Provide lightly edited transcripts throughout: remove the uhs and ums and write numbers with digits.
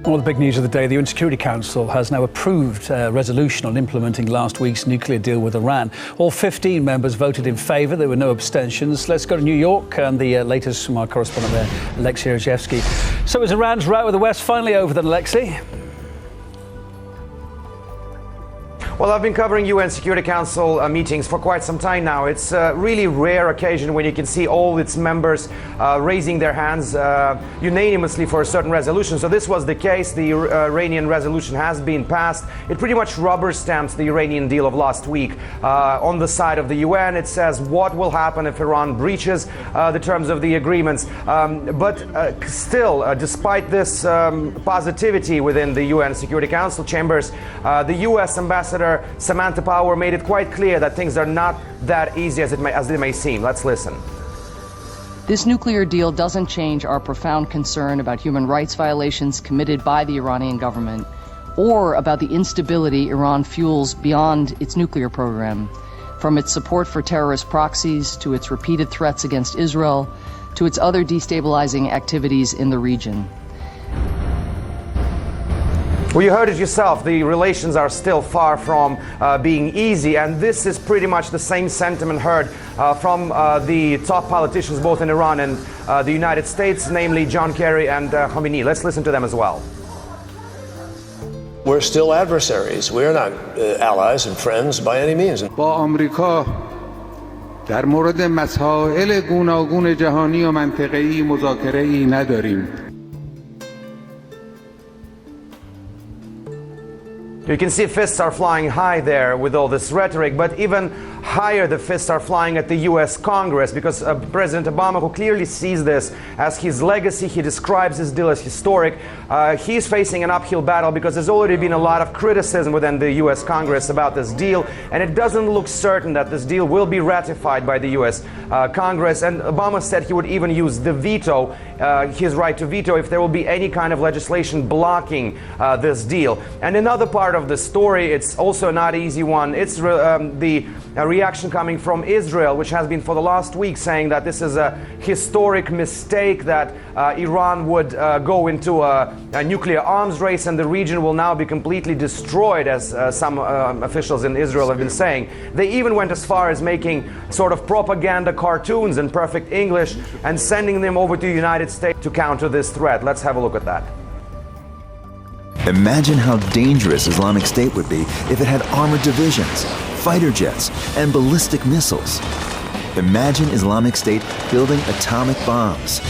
Well, the big news of the day, the UN Security Council has now approved a resolution on implementing last week's nuclear deal with Iran. All 15 members voted in favour. There were no abstentions. Let's go to New York and the latest from our correspondent there, Alexei Rozhevsky. So is Iran's rout with the West finally over then, Alexei? Well, I've been covering UN Security Council meetings for quite some time now. It's a really rare occasion when you can see all its members raising their hands unanimously for a certain resolution. So this was the case. The Iranian resolution has been passed. It pretty much rubber stamps the Iranian deal of last week. On the side of the UN, it says what will happen if Iran breaches the terms of the agreements. But still, despite this positivity within the UN Security Council chambers, the US ambassador Samantha Power made it quite clear that things are not that easy as they may seem. Let's listen. This nuclear deal doesn't change our profound concern about human rights violations committed by the Iranian government or about the instability Iran fuels beyond its nuclear program, from its support for terrorist proxies to its repeated threats against Israel to its other destabilizing activities in the region. Well, you heard it yourself. The relations are still far from being easy, and this is pretty much the same sentiment heard from the top politicians both in Iran and the United States, namely John Kerry and Khamenei. Let's listen to them as well. We're still adversaries. We're not allies and friends by any means. با آمریکا در مورد مسائل گوناگون جهانی و منطقه‌ای مذاکره‌ای نداریم. You can see fists are flying high there with all this rhetoric, but even higher the fists are flying at the US Congress, because President Obama, who clearly sees this as his legacy, he describes this deal as historic, he's facing an uphill battle because there's already been a lot of criticism within the US Congress about this deal, and it doesn't look certain that this deal will be ratified by the US Congress. And Obama said he would even use the veto, his right to veto, if there will be any kind of legislation blocking this deal. And another part of the story, it's also not an easy one. It's the reaction coming from Israel, which has been for the last week saying that this is a historic mistake, that Iran would go into a nuclear arms race and the region will now be completely destroyed, as some officials in Israel have been saying. They even went as far as making sort of propaganda cartoons in perfect English and sending them over to the United States to counter this threat. Let's have a look at that. Imagine how dangerous Islamic State would be if it had armored divisions, fighter jets, and ballistic missiles. Imagine Islamic State building atomic bombs.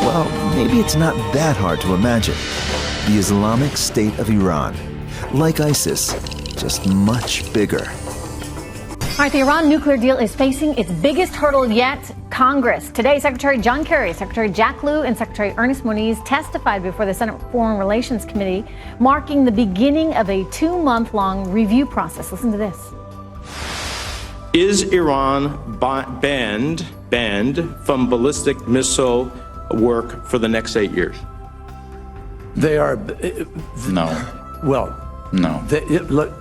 Well, maybe it's not that hard to imagine. The Islamic State of Iran, like ISIS, just much bigger. All right, the Iran nuclear deal is facing its biggest hurdle yet, Congress. Today, Secretary John Kerry, Secretary Jack Lew, and Secretary Ernest Moniz testified before the Senate Foreign Relations Committee, marking the beginning of a 2-month-long review process. Listen to this. Is Iran banned from ballistic missile work for the next 8 years? They are... No. Well... No. Look,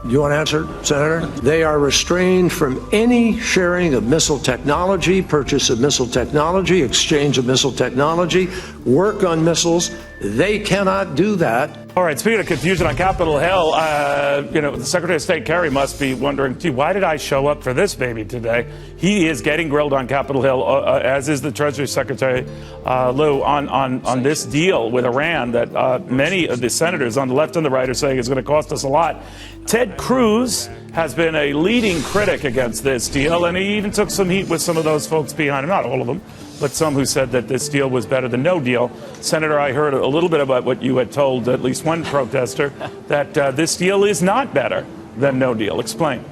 you want to answer, Senator? They are restrained from any sharing of missile technology, purchase of missile technology, exchange of missile technology, work on missiles. They cannot do that. All right, speaking of confusion on Capitol Hill, the Secretary of State Kerry must be wondering, gee, why did I show up for this baby today? He is getting grilled on Capitol Hill, as is the Treasury Secretary Lew, on this deal with Iran that many of the senators on the left and the right are saying is going to cost us a lot. Ted Cruz has been a leading critic against this deal, and he even took some heat with some of those folks behind him, not all of them, but some who said that this deal was better than no deal. Senator, I heard a little bit about what you had told at least one protester, that this deal is not better than no deal. Explain.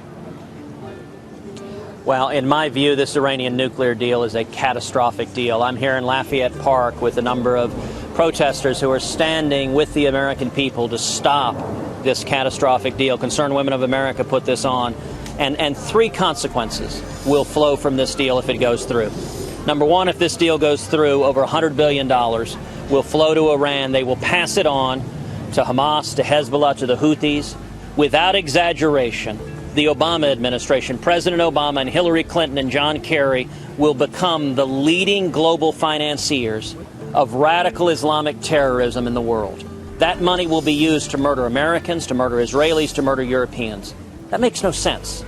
Well, in my view, this Iranian nuclear deal is a catastrophic deal. I'm here in Lafayette Park with a number of protesters who are standing with the American people to stop this catastrophic deal. Concerned Women of America put this on. And 3 consequences will flow from this deal if it goes through. Number one, if this deal goes through, over $100 billion will flow to Iran. They will pass it on to Hamas, to Hezbollah, to the Houthis. Without exaggeration, the Obama administration, President Obama and Hillary Clinton and John Kerry, will become the leading global financiers of radical Islamic terrorism in the world. that money will be used to murder Americans, to murder Israelis, to murder Europeans. That makes no sense.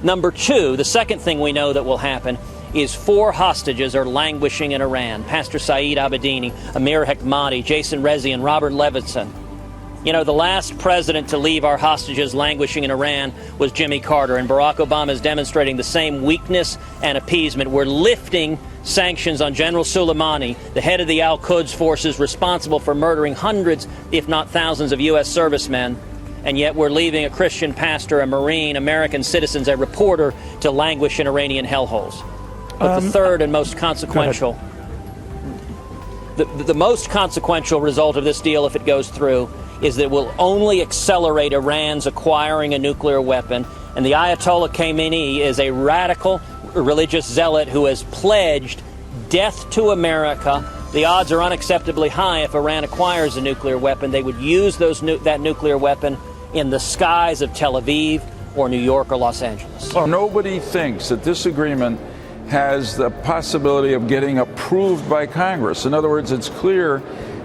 Number two, the second thing we know that will happen is 4 hostages are languishing in Iran. Pastor Saeed Abedini, Amir Hekmati, Jason Rezi, and Robert Levinson. You know, the last president to leave our hostages languishing in Iran was Jimmy Carter, and Barack Obama is demonstrating the same weakness and appeasement. We're lifting sanctions on General Soleimani, the head of the Al-Quds forces responsible for murdering hundreds, if not thousands, of U.S. servicemen, and yet we're leaving a Christian pastor, a Marine, American citizens, a reporter to languish in Iranian hellholes. But the third and most consequential, the most consequential result of this deal, if it goes through, is that it will only accelerate Iran's acquiring a nuclear weapon. And the Ayatollah Khamenei is a radical religious zealot who has pledged death to America. The odds are unacceptably high if Iran acquires a nuclear weapon. They would use that nuclear weapon in the skies of Tel Aviv or New York or Los Angeles. Nobody thinks that this agreement has the possibility of getting approved by Congress. In other words, it's clear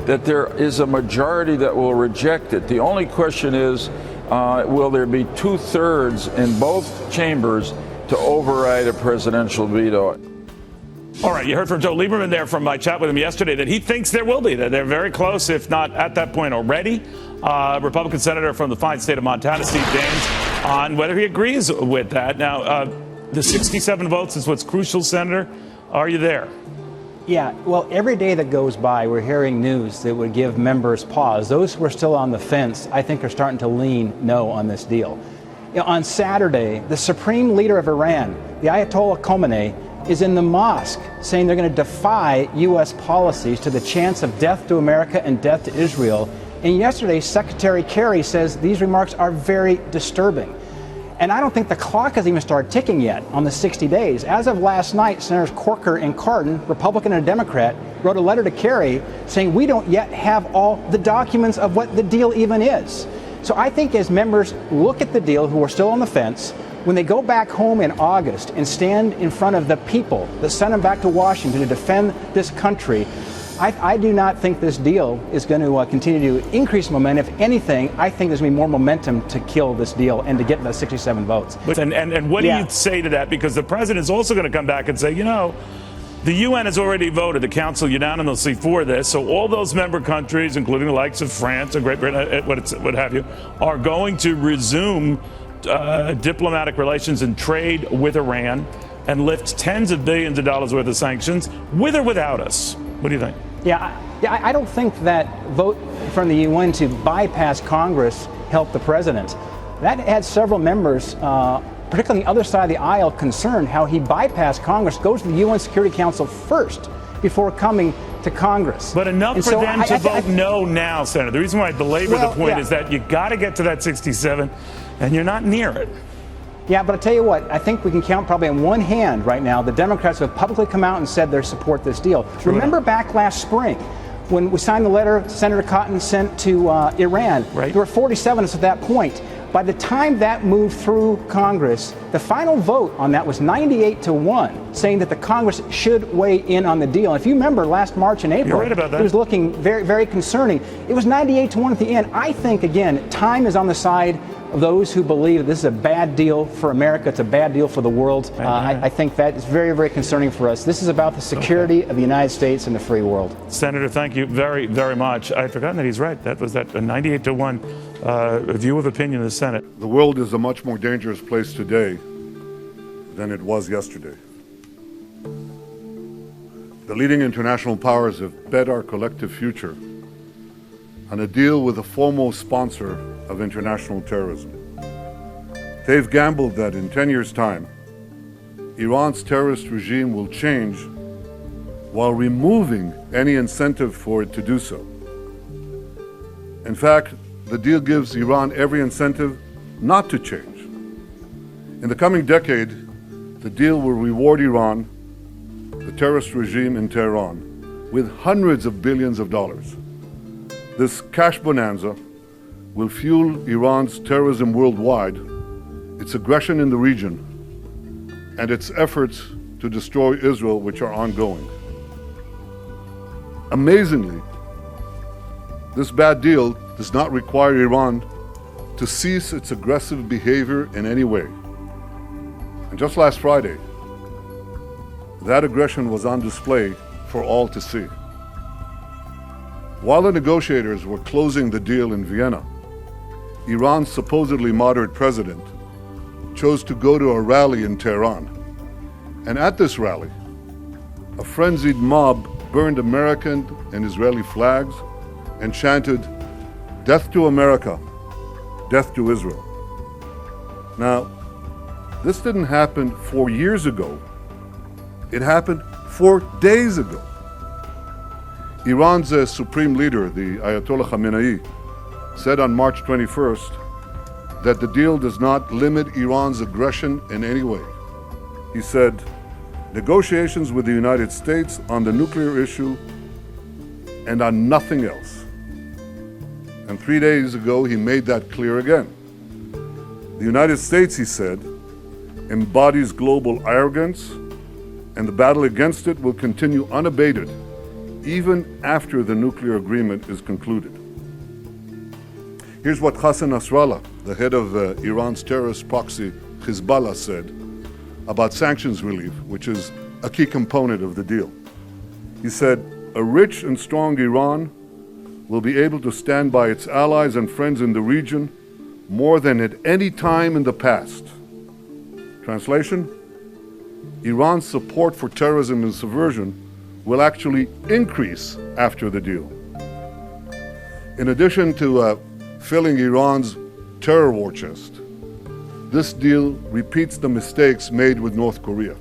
that there is a majority that will reject it. The only question is, will there be 2/3 in both chambers to override a presidential veto? All right, you heard from Joe Lieberman there from my chat with him yesterday that he thinks there will be, that they're very close, if not at that point already. Republican Senator from the fine state of Montana, Steve Daines, on whether he agrees with that. Now, the 67 votes is what's crucial, Senator. Are you there? Yeah, well, every day that goes by, we're hearing news that would give members pause. Those who are still on the fence, I think, are starting to lean no on this deal. You know, on Saturday, the supreme leader of Iran, the Ayatollah Khamenei, is in the mosque saying they're going to defy U.S. policies to the chance of death to America and death to Israel. And yesterday, Secretary Kerry says these remarks are very disturbing. And I don't think the clock has even started ticking yet on the 60 days. As of last night, Senators Corker and Cardin, Republican and Democrat, wrote a letter to Kerry saying we don't yet have all the documents of what the deal even is. So I think as members look at the deal who are still on the fence, when they go back home in August and stand in front of the people that sent them back to Washington to defend this country, I do not think this deal is going to continue to increase momentum. If anything, I think there's going to be more momentum to kill this deal and to get the 67 votes. And what do you say to that? Because the president is also going to come back and say, you know, the UN has already voted, the Council unanimously for this, so all those member countries, including the likes of France and Great Britain, what have you, are going to resume diplomatic relations and trade with Iran and lift tens of billions of dollars worth of sanctions, with or without us. What do you think? Yeah, I don't think that vote from the UN to bypass Congress helped the president. That had several members, particularly on the other side of the aisle, concerned how he bypassed Congress, goes to the UN Security Council first before coming to Congress. But enough for them to vote no now, Senator. The reason why I belabor the point is that you got to get to that 67, and you're not near it. Yeah, but I tell you what, I think we can count probably on one hand right now the Democrats who have publicly come out and said they support this deal. Remember back last spring when we signed the letter Senator Cotton sent to Iran? Right. There were 47 of us at that point. By the time that moved through Congress, the final vote on that was 98-1, saying that the Congress should weigh in on the deal. And if you remember last March and April, it was looking very, very concerning. It was 98-1 at the end. I think, again, time is on the side of those who believe that this is a bad deal for America, it's a bad deal for the world. I think that is very, very concerning for us. This is about the security of the United States and the free world. Senator, thank you very, very much. I had forgotten that he's right. That was that 98-1 view of opinion in the Senate. The world is a much more dangerous place today than it was yesterday. The leading international powers have bet our collective future on a deal with the foremost sponsor of international terrorism. They've gambled that in 10 years' time, Iran's terrorist regime will change while removing any incentive for it to do so. In fact, the deal gives Iran every incentive not to change. In the coming decade, the deal will reward Iran, the terrorist regime in Tehran, with hundreds of billions of dollars. This cash bonanza will fuel Iran's terrorism worldwide, its aggression in the region, and its efforts to destroy Israel, which are ongoing. Amazingly, This bad deal does not require Iran to cease its aggressive behavior in any way. And just last Friday, that aggression was on display for all to see. While the negotiators were closing the deal in Vienna, Iran's supposedly moderate president chose to go to a rally in Tehran. And at this rally, a frenzied mob burned American and Israeli flags and chanted, "Death to America, death to Israel." Now, this didn't happen 4 years ago. It happened 4 days ago. Iran's supreme leader, the Ayatollah Khamenei, said on March 21st that the deal does not limit Iran's aggression in any way. He said, "Negotiations with the United States on the nuclear issue and on nothing else." And 3 days ago, he made that clear again. The United States, he said, embodies global arrogance, and the battle against it will continue unabated even after the nuclear agreement is concluded. Here's what Hassan Nasrallah, the head of Iran's terrorist proxy Hezbollah, said about sanctions relief, which is a key component of the deal. He said, "A rich and strong Iran will be able to stand by its allies and friends in the region more than at any time in the past." Translation: Iran's support for terrorism and subversion will actually increase after the deal. In addition to filling Iran's terror war chest, this deal repeats the mistakes made with North Korea.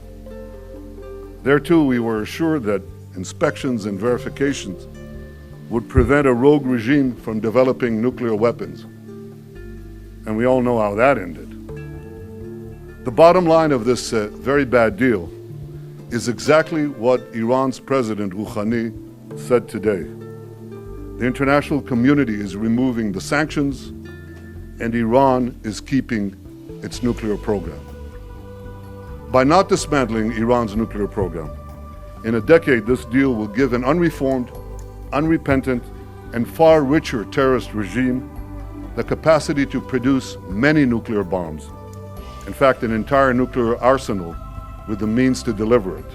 There too, we were assured that inspections and verifications would prevent a rogue regime from developing nuclear weapons. And we all know how that ended. The bottom line of this very bad deal is exactly what Iran's President Rouhani said today. The international community is removing the sanctions, and Iran is keeping its nuclear program. By not dismantling Iran's nuclear program, in a decade this deal will give an unreformed, unrepentant, and far richer terrorist regime the capacity to produce many nuclear bombs. In fact, an entire nuclear arsenal with the means to deliver it.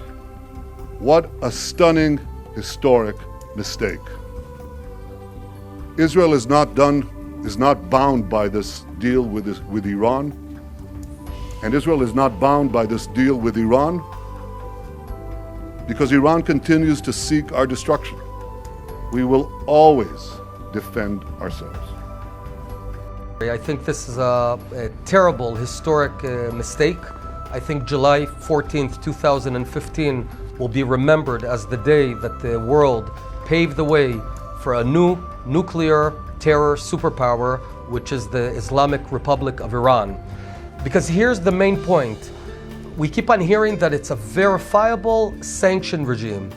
What a stunning, historic mistake. Israel is not bound by this deal with Iran, and Israel is not bound by this deal with Iran because Iran continues to seek our destruction. We will always defend ourselves. I think this is a terrible historic mistake. I think July 14th, 2015 will be remembered as the day that the world paved the way for a new nuclear terror superpower, which is the Islamic Republic of Iran. Because here's the main point. We keep on hearing that it's a verifiable sanction regime.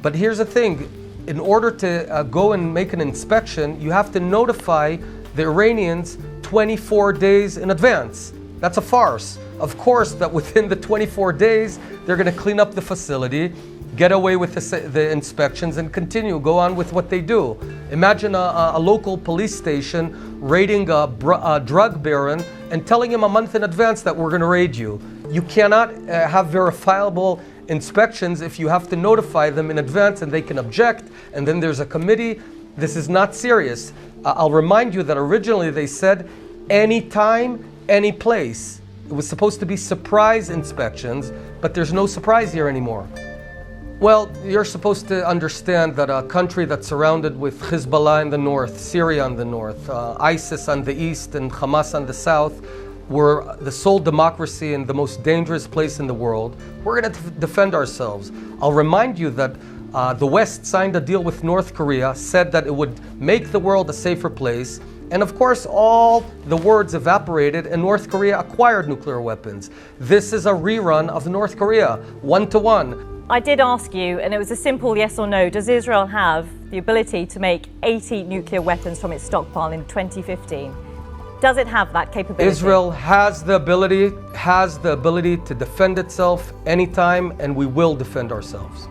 But here's the thing. In order to go and make an inspection, you have to notify the Iranians 24 days in advance. That's a farce. Of course, that within the 24 days, they're going to clean up the facility, get away with the inspections, and continue, go on with what they do. Imagine a local police station raiding a drug baron and telling him a month in advance that we're going to raid you. You cannot have verifiable inspections if you have to notify them in advance and they can object, and then there's a committee. This is not serious. I'll remind you that originally they said anytime, any place. It was supposed to be surprise inspections, but there's no surprise here anymore. Well, you're supposed to understand that a country that's surrounded with Hezbollah in the north, Syria on the north, ISIS on the east, and Hamas on the south, we're the sole democracy and the most dangerous place in the world. We're going to defend ourselves. I'll remind you that the West signed a deal with North Korea, said that it would make the world a safer place. And of course, all the words evaporated and North Korea acquired nuclear weapons. This is a rerun of North Korea, 1-to-1. I did ask you, and it was a simple yes or no, does Israel have the ability to make 80 nuclear weapons from its stockpile in 2015? Does it have that capability? Israel has the ability to defend itself anytime, and we will defend ourselves.